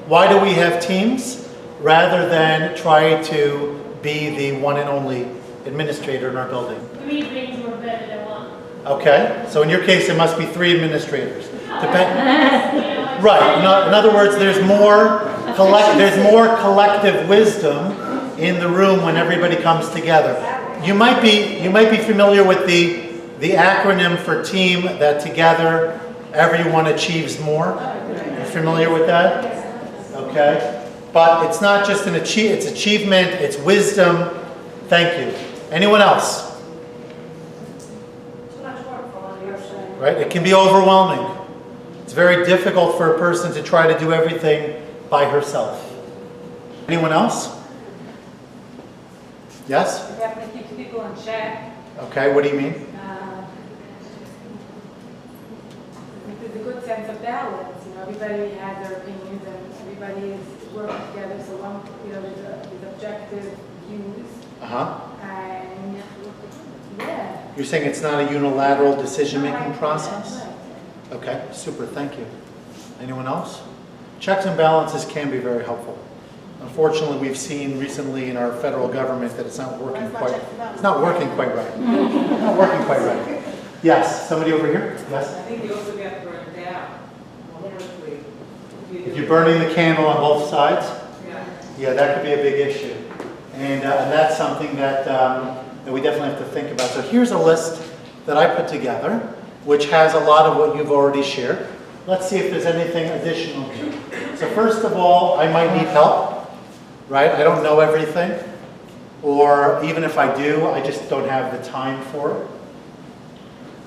Why do we have teams rather than try to be the one and only administrator in our building? 3 brains were better than 1. Okay, so in your case, it must be 3 administrators. Right. In other words, there's more collective wisdom in the room when everybody comes together. You might be familiar with the acronym for team, that together everyone achieves more. You're familiar with that? Okay. But it's not just it's achievement, it's wisdom. Thank you. Anyone else? Right? It can be overwhelming. It's very difficult for a person to try to do everything by herself. Anyone else? Yes? It definitely keeps people in check. Okay, what do you mean? There's a good sense of balance. You know, everybody has their opinions and everybody is working together. So one, there's objective views. And yeah. You're saying it's not a unilateral decision-making process? Okay, super, thank you. Anyone else? Checks and balances can be very helpful. Unfortunately, we've seen recently in our federal government that it's not working quite right. Not working quite right. Yes, somebody over here? Yes? I think you also get burned down. If you're burning the candle on both sides? Yeah, that could be a big issue. And that's something that we definitely have to think about. So here's a list that I put together, which has a lot of what you've already shared. Let's see if there's anything additional here. So first of all, I might need help, right? I don't know everything. Or even if I do, I just don't have the time for it.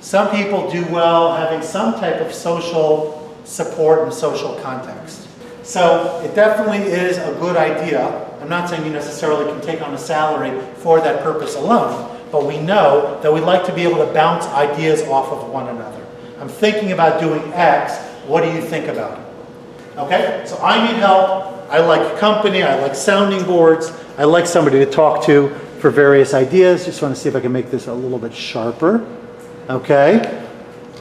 Some people do well having some type of social support and social context. So it definitely is a good idea. I'm not saying you necessarily can take on a salary for that purpose alone, but we know that we like to be able to bounce ideas off of one another. I'm thinking about doing X, what do you think about it? Okay, so I need help. I like company, I like sounding boards, I like somebody to talk to for various ideas. Just want to see if I can make this a little bit sharper. Okay.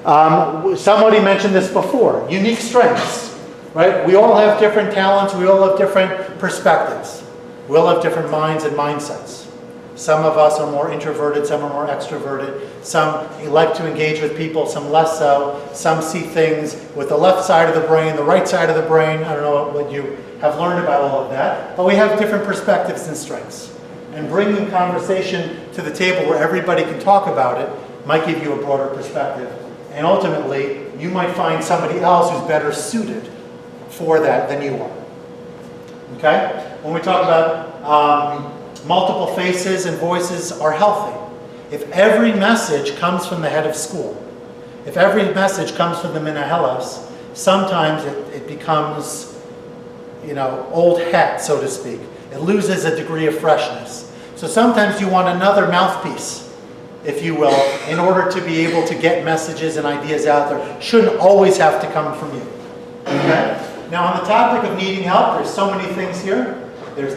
Somebody mentioned this before, unique strengths, right? We all have different talents, we all have different perspectives. We all have different minds and mindsets. Some of us are more introverted, some are more extroverted. Some like to engage with people, some less so. Some see things with the left side of the brain, the right side of the brain. I don't know what you have learned about all of that. But we have different perspectives and strengths. And bringing conversation to the table where everybody can talk about it might give you a broader perspective. And ultimately, you might find somebody else who's better suited for that than you are. Okay? When we talk about multiple faces and voices are healthy. If every message comes from the head of school, if every message comes from the Minahelos, sometimes it becomes, old hat, so to speak. It loses a degree of freshness. So sometimes you want another mouthpiece, if you will, in order to be able to get messages and ideas out there. Shouldn't always have to come from you. Okay? Now on the topic of needing help, there's so many things here. There's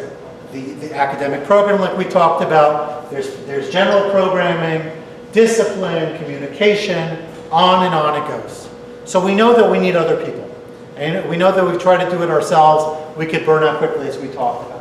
the academic program like we talked about, there's general programming, discipline, communication, on and on it goes. So we know that we need other people. And we know that if we try to do it ourselves, we could burn out quickly as we talked about.